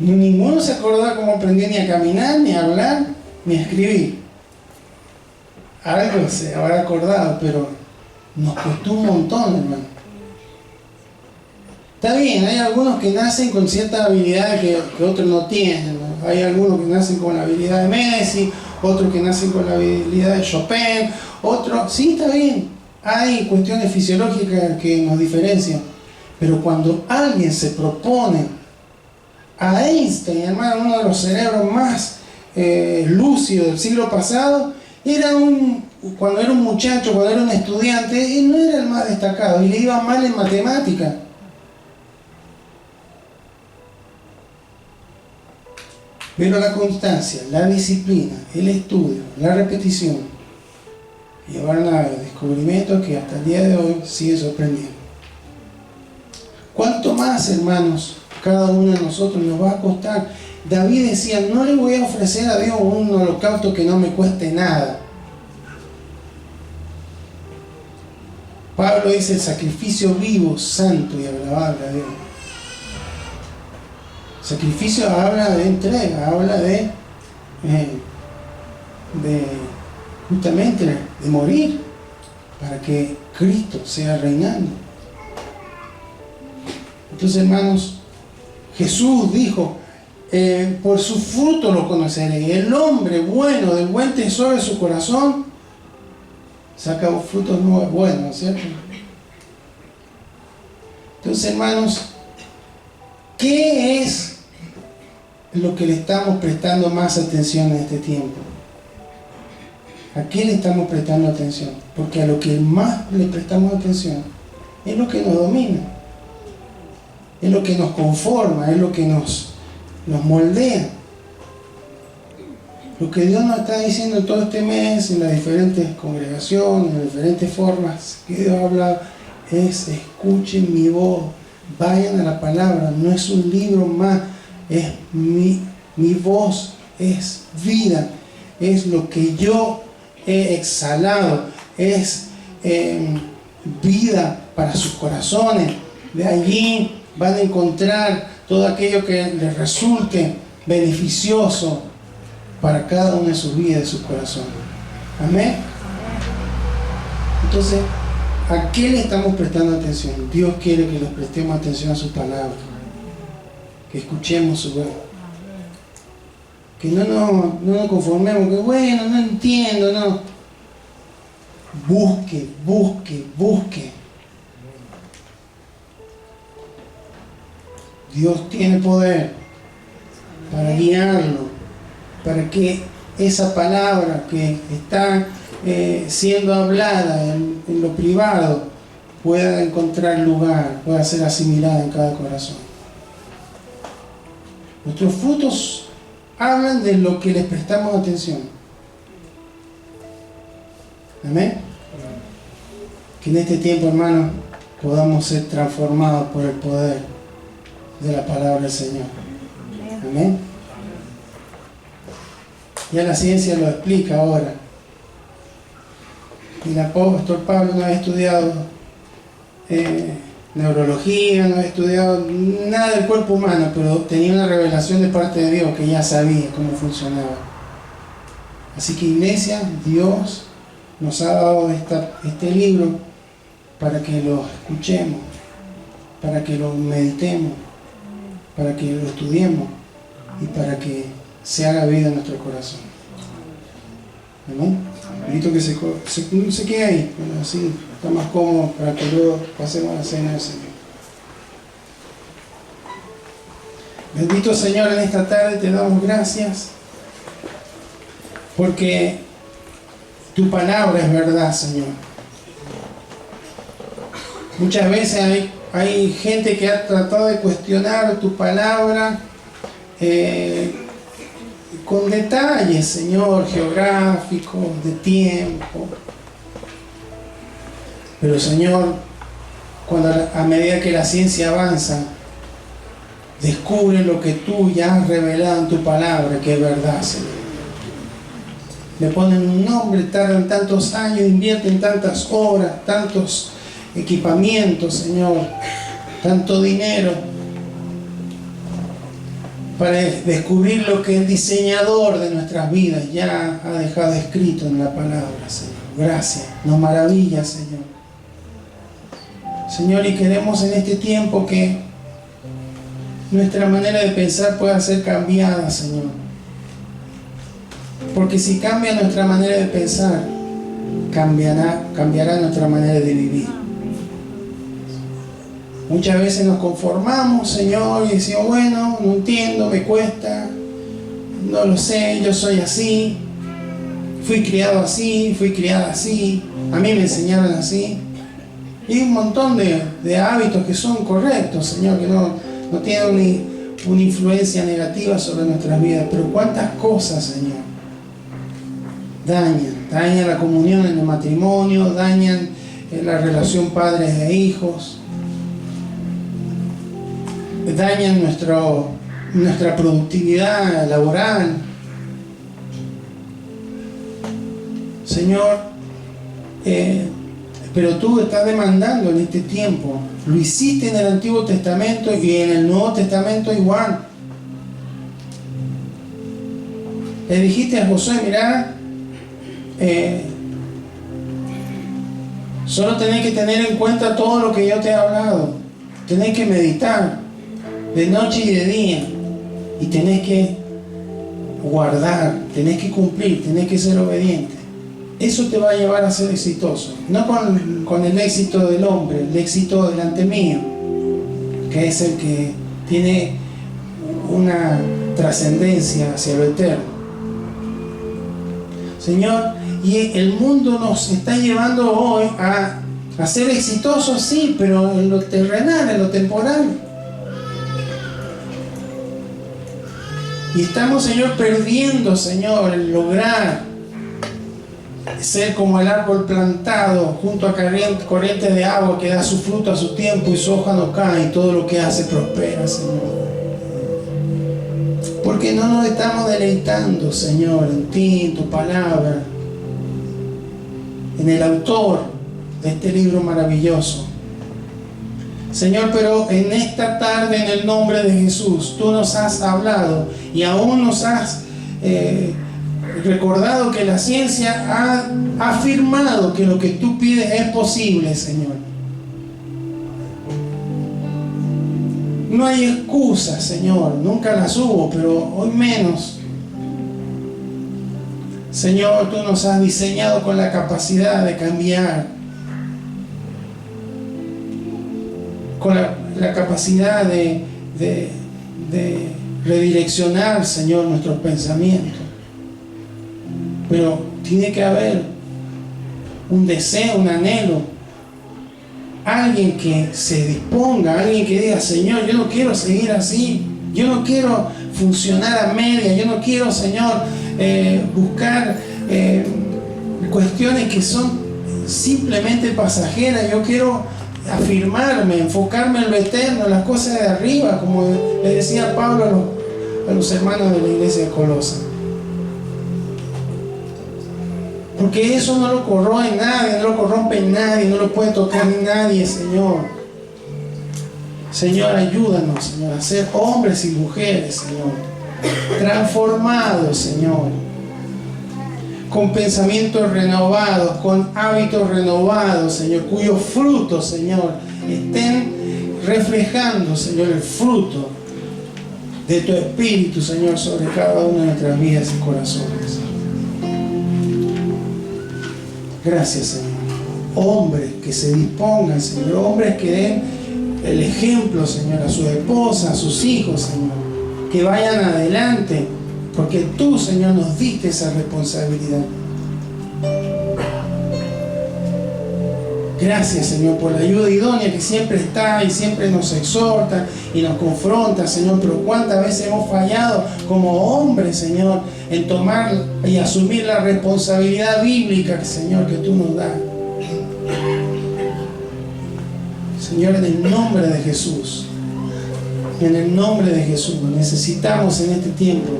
Ninguno se acordó cómo aprendí ni a caminar, ni a hablar, ni a escribir. Algo se habrá acordado, pero nos costó un montón, hermano. Está bien, hay algunos que nacen con ciertas habilidades que otros no tienen, ¿no? Hay algunos que nacen con la habilidad de Messi, otros que nacen con la habilidad de Chopin, otros, sí, está bien. Hay cuestiones fisiológicas que nos diferencian, pero cuando alguien se propone, a Einstein, hermano, uno de los cerebros más lúcidos del siglo pasado, cuando era un muchacho, cuando era un estudiante, él no era el más destacado y le iba mal en matemática. Pero la constancia, la disciplina, el estudio, la repetición, llevaron a descubrimientos que hasta el día de hoy sigue sorprendiendo. ¿Cuánto más, hermanos, cada uno de nosotros nos va a costar? David decía, no le voy a ofrecer a Dios un holocausto que no me cueste nada. Pablo dice, el sacrificio vivo, santo y agradable a Dios. Sacrificio habla de entrega, habla de justamente de morir para que Cristo sea reinando. Entonces, hermanos, Jesús dijo, por su fruto lo conoceré. El hombre bueno, del buen tesoro de su corazón, saca frutos buenos, ¿no es cierto? Entonces, hermanos, ¿qué es lo que le estamos prestando más atención en este tiempo? ¿A qué le estamos prestando atención? Porque a lo que más le prestamos atención es lo que nos domina, es lo que nos conforma, es lo que nos moldea. Lo que Dios nos está diciendo todo este mes en las diferentes congregaciones, en las diferentes formas que Dios ha hablado, es: escuchen mi voz, vayan a la palabra, no es un libro más, es mi voz, es vida, es lo que yo he exhalado, es vida para sus corazones. De allí van a encontrar todo aquello que les resulte beneficioso para cada una de sus vidas, de sus corazones. Amén. Entonces, ¿a qué le estamos prestando atención? Dios quiere que les prestemos atención a sus palabras, que escuchemos su voz, que no nos conformemos, que bueno, no entiendo, no. Busque. Dios tiene poder para guiarlo, para que esa palabra que está siendo hablada en lo privado pueda encontrar lugar, pueda ser asimilada en cada corazón. Nuestros frutos hablan de lo que les prestamos atención. Amén. Que en este tiempo, hermanos, podamos ser transformados por el poder de la palabra del Señor. Amén. Ya la ciencia lo explica ahora. Y el apóstol Pablo no ha estudiado neurología, no ha estudiado nada del cuerpo humano, pero tenía una revelación de parte de Dios que ya sabía cómo funcionaba. Así que, iglesia, Dios nos ha dado este libro para que lo escuchemos, para que lo meditemos, para que lo estudiemos y para que se haga vida en nuestro corazón. Amén. Invito que se quede ahí, bueno, así está más cómodo para que luego pasemos a la cena del Señor. Bendito Señor, en esta tarde te damos gracias porque tu palabra es verdad, Señor. Muchas veces hay gente que ha tratado de cuestionar tu palabra con detalles, Señor, geográficos, de tiempo. Pero, Señor, a medida que la ciencia avanza, descubre lo que tú ya has revelado en tu palabra, que es verdad, Señor. Le ponen un nombre, tardan tantos años, invierten tantas horas, tantos equipamientos, Señor, tanto dinero, para descubrir lo que el diseñador de nuestras vidas ya ha dejado escrito en la palabra, Señor. Gracias, nos maravilla, Señor. Señor, y queremos en este tiempo que nuestra manera de pensar pueda ser cambiada, Señor. Porque si cambia nuestra manera de pensar, cambiará nuestra manera de vivir. Muchas veces nos conformamos, Señor, y decimos, bueno, no entiendo, me cuesta, no lo sé, yo soy así, fui criado así, fui criada así, a mí me enseñaron así. Y un montón de hábitos que son correctos, Señor, que no tienen una influencia negativa sobre nuestras vidas. Pero cuántas cosas, Señor, dañan la comunión en el matrimonio, dañan la relación padres e hijos, dañan nuestra productividad laboral. Señor, pero tú estás demandando en este tiempo. Lo hiciste en el Antiguo Testamento y en el Nuevo Testamento igual. Le dijiste a Josué, mirá, solo tenés que tener en cuenta todo lo que yo te he hablado. Tenés que meditar de noche y de día. Y tenés que guardar, tenés que cumplir, tenés que ser obediente. Eso te va a llevar a ser exitoso. No con el éxito del hombre, el éxito delante mío, que es el que tiene una trascendencia hacia lo eterno. Señor, y el mundo nos está llevando hoy a ser exitosos, sí, pero en lo terrenal, en lo temporal. Y estamos, Señor, perdiendo, Señor, el lograr ser como el árbol plantado junto a corrientes de agua que da su fruto a su tiempo y su hoja no cae y todo lo que hace prospera, Señor. Porque no nos estamos deleitando, Señor, en ti, en tu palabra, en el autor de este libro maravilloso. Señor, pero en esta tarde, en el nombre de Jesús, tú nos has hablado y aún nos has recordado que la ciencia ha afirmado que lo que tú pides es posible, Señor. No hay excusas, Señor, nunca las hubo, pero hoy menos. Señor, tú nos has diseñado con la capacidad de cambiar, con la capacidad de redireccionar, Señor, nuestros pensamientos. Pero tiene que haber un deseo, un anhelo, alguien que se disponga, alguien que diga, Señor, yo no quiero seguir así, yo no quiero funcionar a media, yo no quiero, Señor, buscar cuestiones que son simplemente pasajeras. Yo quiero afirmarme, enfocarme en lo eterno, en las cosas de arriba, como le decía Pablo a los hermanos de la iglesia de Colosa. Porque eso no lo corroe nadie, no lo corrompe nadie, no lo puede tocar nadie, Señor. Señor, ayúdanos, Señor, a ser hombres y mujeres, Señor, transformados, Señor, con pensamientos renovados, con hábitos renovados, Señor, cuyos frutos, Señor, estén reflejando, Señor, el fruto de tu Espíritu, Señor, sobre cada una de nuestras vidas y corazones. Gracias, Señor. Hombres que se dispongan, Señor, hombres que den el ejemplo, Señor, a su esposa, a sus hijos, Señor, que vayan adelante, porque tú, Señor, nos diste esa responsabilidad. Gracias, Señor, por la ayuda idónea que siempre está y siempre nos exhorta y nos confronta, Señor. Pero cuántas veces hemos fallado como hombres, Señor, en tomar y asumir la responsabilidad bíblica, Señor, que tú nos das. Señor, en el nombre de Jesús, en el nombre de Jesús, necesitamos en este tiempo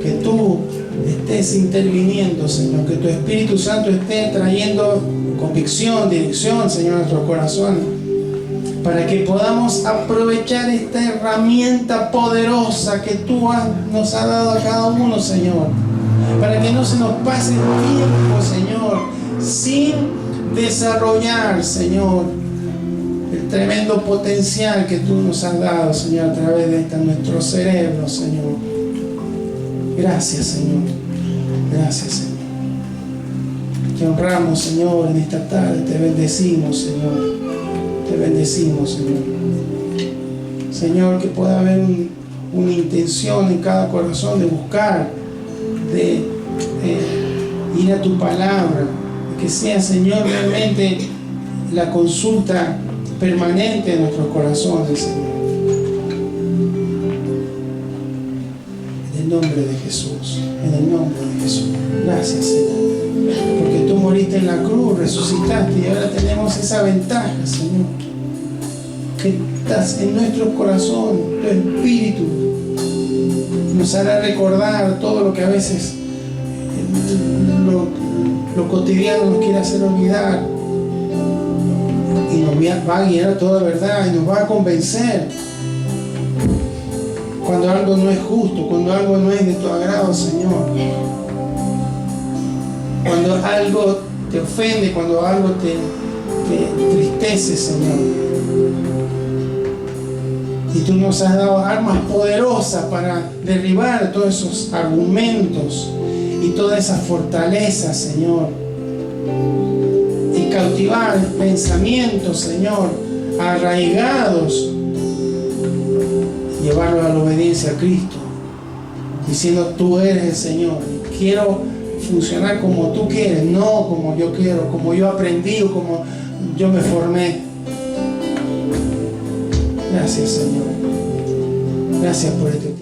que tú estés interviniendo, Señor, que tu Espíritu Santo esté trayendo convicción, dirección, Señor, a nuestros corazones, para que podamos aprovechar esta herramienta poderosa que tú nos has dado a cada uno, Señor, para que no se nos pase el tiempo, Señor, sin desarrollar, Señor, el tremendo potencial que tú nos has dado, Señor, a través de nuestro cerebro, Señor. Gracias, Señor. Gracias, Señor. Te honramos, Señor, en esta tarde. Te bendecimos, Señor. Te bendecimos, Señor. Señor, que pueda haber una intención en cada corazón de buscar, de ir a tu palabra. Que sea, Señor, realmente la consulta permanente en nuestros corazones, Señor. En el nombre de Jesús. En el nombre de Jesús. Gracias, Señor. Porque tú moriste en la cruz, resucitaste y ahora tenemos esa ventaja, Señor. Que estás en nuestros corazones, tu Espíritu nos hará recordar todo lo que a veces lo cotidiano nos quiere hacer olvidar. Y nos va a guiar a toda verdad y nos va a convencer cuando algo no es justo, cuando algo no es de tu agrado, Señor. Cuando algo te ofende, cuando algo te entristece, Señor. Y tú nos has dado armas poderosas para derribar todos esos argumentos y todas esas fortalezas, Señor. Y cautivar pensamientos, Señor, arraigados. Llevarlos a la obediencia a Cristo. Diciendo, tú eres el Señor. Quiero funcionar como tú quieres, no como yo quiero, como yo aprendí o como yo me formé. Gracias, Señor. Gracias por este